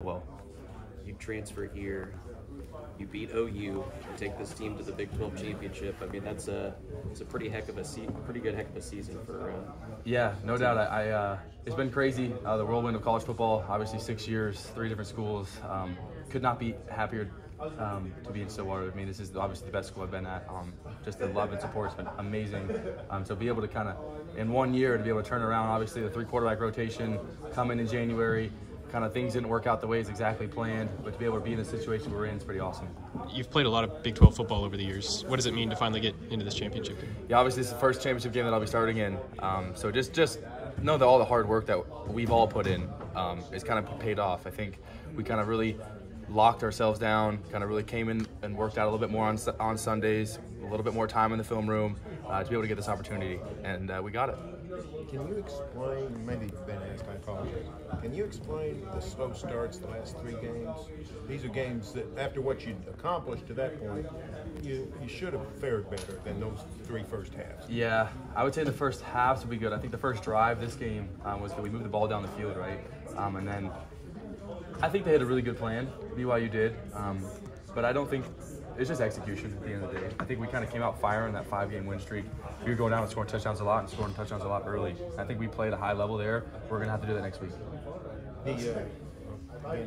Well, you transfer here, you beat OU, you take this team to the Big 12 championship. I mean, it's a pretty good heck of a season for. Yeah, no doubt. It's been crazy. The whirlwind of college football. Obviously, 6 years, 3 different schools. Could not be happier to be in Stillwater. I mean, this is obviously the best school I've been at. Just the love and support has been amazing. So be able to kind of, in 1 year, to be able to turn around, obviously the 3 quarterback rotation, come in January, kind of things didn't work out the way as exactly planned, but to be able to be in the situation we're in is pretty awesome. You've played a lot of Big 12 football over the years. What does it mean to finally get into this championship game? Yeah, obviously this is the first championship game that I'll be starting in. So just know that all the hard work that we've all put in is kind of paid off. I think we kind of really locked ourselves down, kind of really came in and worked out a little bit more on Sundays, a little bit more time in the film room to be able to get this opportunity, and we got it. Can you explain, maybe you've been asked, I apologize, can you explain the slow starts the last 3 games? These are games that, after what you'd accomplished to that point, you should have fared better than those 3 first halves. Yeah, I would say the first halves would be good. I think the first drive this game was good. We moved the ball down the field, right? And then I think they had a really good plan, BYU did, but I don't think it's just execution at the end of the day. I think we kind of came out firing that 5-game win streak. We were going down and scoring touchdowns a lot and scoring touchdowns a lot early. I think we played a high level there. We're going to have to do that next week. Again,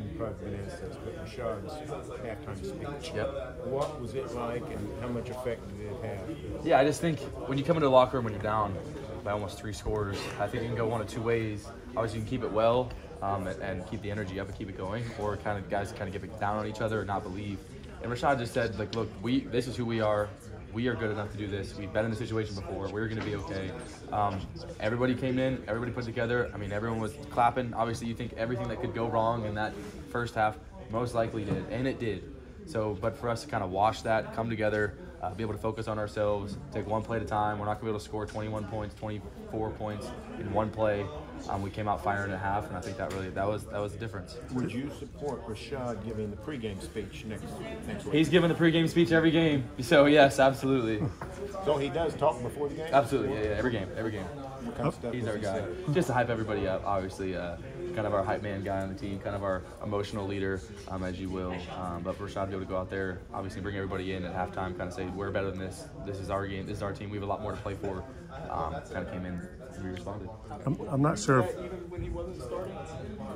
you've probably been asked this, but Rashad's halftime speech. Yep. What was it like and how much effect did it have? Yeah, I just think when you come into the locker room when you're down by almost 3 scores, I think you can go one of 2 ways. Obviously, you can keep it well and keep the energy up and keep it going, or guys kind of get down on each other and not believe. And Rashad just said, like, look, this is who we are. We are good enough to do this. We've been in the situation before. We're going to be okay. Everybody came in. Everybody put together. I mean, everyone was clapping. Obviously, you think everything that could go wrong in that first half most likely did, and it did. So, but for us to kind of wash that, come together, be able to focus on ourselves, take one play at a time. We're not going to be able to score 21 points, 24 points in one play. We came out firing at half, and I think that was the difference. Would you support Rashad giving the pregame speech next week? He's giving the pregame speech every game, so yes, absolutely. So he does talk before the game? Absolutely, yeah, every game. What kind of stuff He's does our he guy. say? Just to hype everybody up, obviously. Kind of our hype man guy on the team, kind of our emotional leader, as you will. But for Rashad to be able to go out there, obviously bring everybody in at halftime, kind of say, we're better than this. This is our game. This is our team. We have a lot more to play for. Kind of came in and we responded. I'm not sure if, Even when he wasn't starting.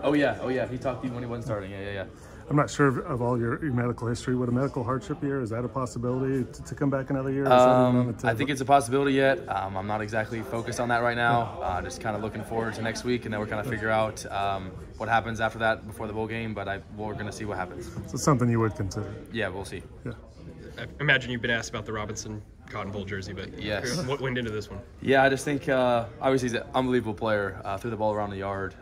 Oh yeah. He talked even when he wasn't starting. Yeah. I'm not sure of all your medical history. Would a medical hardship year, is that a possibility to come back another year? I think it's a possibility yet. I'm not exactly focused on that right now. Just kind of looking forward to next week, and then we're kind of figure out what happens after that before the bowl game. But we're going to see what happens. So it's something you would consider. Yeah, we'll see. Yeah. I imagine you've been asked about the Robinson Cotton Bowl jersey, but yes. What went into this one? Yeah, I just think obviously he's an unbelievable player. Threw the ball around the yard,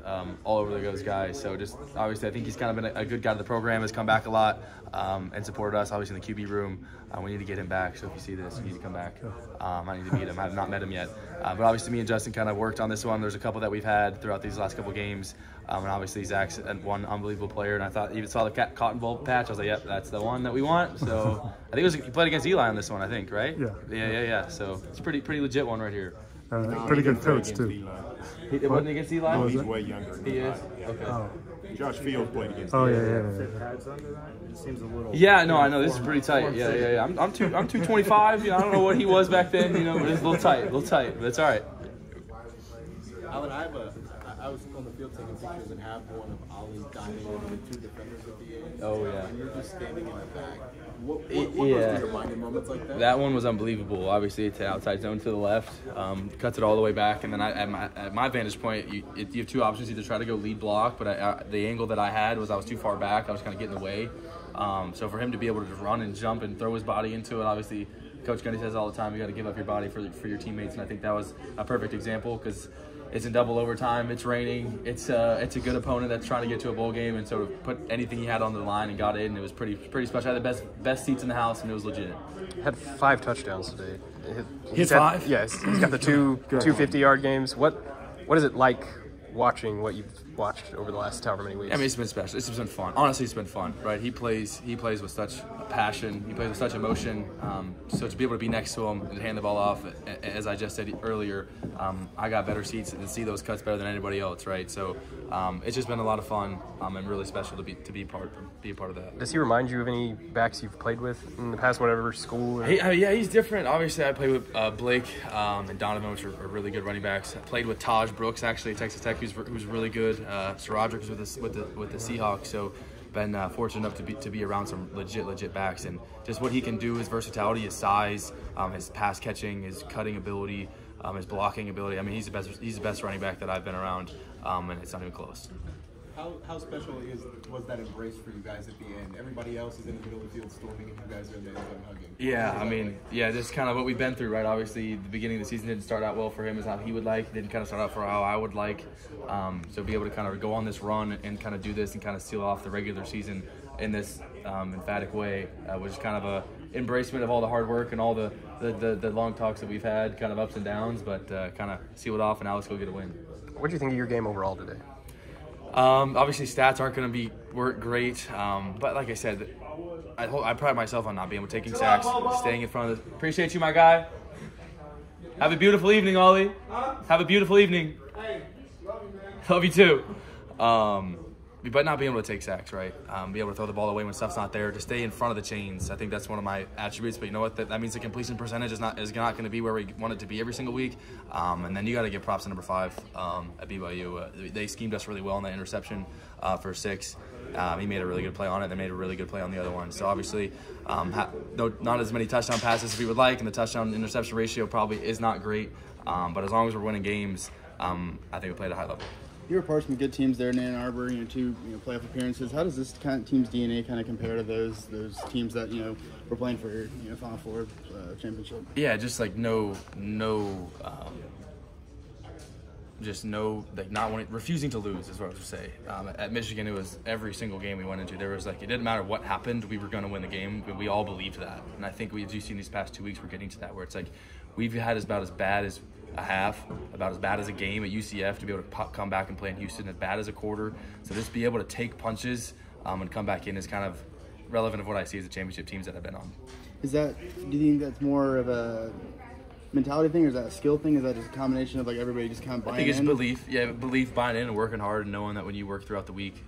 all over those guys. So just obviously I think he's kind of been a good guy to the program, has come back a lot and supported us, obviously in the QB room. We need to get him back, so if you see this, you need to come back. I need to meet him. I have not met him yet. But obviously me and Justin kind of worked on this one. There's a couple that we've had throughout these last couple games. And obviously Zach's one unbelievable player, and I thought even saw the Cotton Bowl patch. I was like, yep, that's the one that we want. So I think he played against Eli on this one, I think, right? Yeah. So it's a pretty legit one right here. Pretty good coach too. It wasn't against Eli? No, he's way younger than He Eli. is? Yeah. Okay. Oh, Josh Fields played against oh Eli. yeah. Yeah, no, I know. This is pretty tight. Yeah. I'm 225. I don't know what he was back then, but it's a little tight, but it's all right. Alan, I was on the field taking pictures and have one of Ali diving over the 2 defenders at the end. Oh, yeah. And you're just standing in the back. What Yeah. goes through your mind in moments like that? That one was unbelievable. Obviously, it's an outside zone to the left, cuts it all the way back, and then at my vantage point, you have 2 options: either try to go lead block, but the angle that I had was I was too far back. I was kind of getting in the way. So for him to be able to just run and jump and throw his body into it, obviously, Coach Gundy says all the time, you got to give up your body for your teammates, and I think that was a perfect example because it's in double overtime. It's raining. It's a good opponent that's trying to get to a bowl game, and so to put anything he had on the line and got in, it was pretty special. I had the best seats in the house, and it was legit. Had 5 touchdowns today. He's 5? Yes, he's got the 2 50-yard games. What is it like watching what you've watched over the last however many weeks? I mean, it's been special. It's been fun. Honestly, it's been fun, right? He plays with such passion. He plays with such emotion. So to be able to be next to him and hand the ball off, as I just said earlier, I got better seats and see those cuts better than anybody else, right? So it's just been a lot of fun and really special to be a part of that. Does he remind you of any backs you've played with in the past, whatever school? Yeah, he's different. Obviously, I played with Blake and Donovan, which are really good running backs. I played with Taj Brooks actually at Texas Tech, who's really good. Sir Roderick was with the Seahawks, so been fortunate enough to be around some legit backs, and just what he can do, his versatility, his size, his pass catching, his cutting ability, his blocking ability. I mean, he's the best running back that I've been around, and it's not even close. How special was that embrace for you guys at the end? Everybody else is in the middle of the field storming, and you guys are in the end zone hugging. Yeah, I mean, this is kind of what we've been through, right? Obviously, the beginning of the season didn't start out well for him as how he would like. It didn't kind of start out for how I would like. So be able to kind of go on this run and kind of do this and kind of seal off the regular season in this emphatic way was kind of a embracement of all the hard work and all the long talks that we've had, kind of ups and downs, but kind of seal it off and now let's go get a win. What do you think of your game overall today? Obviously, stats aren't going to weren't great, but like I said, I pride myself on not being able to taking sacks, staying in front of the. Appreciate you, my guy. Have a beautiful evening, Ollie. Have a beautiful evening. Love you too. But not being able to take sacks, right? Be able to throw the ball away when stuff's not there, to stay in front of the chains. I think that's one of my attributes. But you know what? That means the completion percentage is not going to be where we want it to be every single week. And then you got to give props to number 5 at BYU. They schemed us really well on that interception for 6. He made a really good play on it. They made a really good play on the other one. So obviously, not as many touchdown passes as we would like, and the touchdown interception ratio probably is not great. But as long as we're winning games, I think we played at a high level. You were part of some good teams there in Ann Arbor, 2 playoff appearances. How does this kind of team's DNA kind of compare to those teams that were playing for Final Four championship? Yeah, just like refusing to lose is what I was going to say. At Michigan, it was every single game we went into. There was it didn't matter what happened, we were going to win the game. We all believed that, and I think we've seen these past 2 weeks, we're getting to that where it's like we've had about as bad as a half, about as bad as a game at UCF to be able to come back and play in Houston, as bad as a quarter. So just be able to take punches and come back in is kind of relevant of what I see as the championship teams that I've been on. Do you think that's more of a mentality thing, or is that a skill thing? Is that just a combination of everybody just kind of buying in? I think it's belief. Yeah, belief, buying in and working hard and knowing that when you work throughout the week,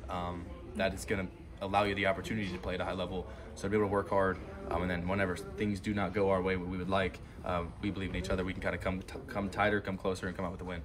that it's going to allow you the opportunity to play at a high level. So to be able to work hard, and then whenever things do not go our way, what we would like, we believe in each other. We can kind of come tighter, come closer, and come out with a win.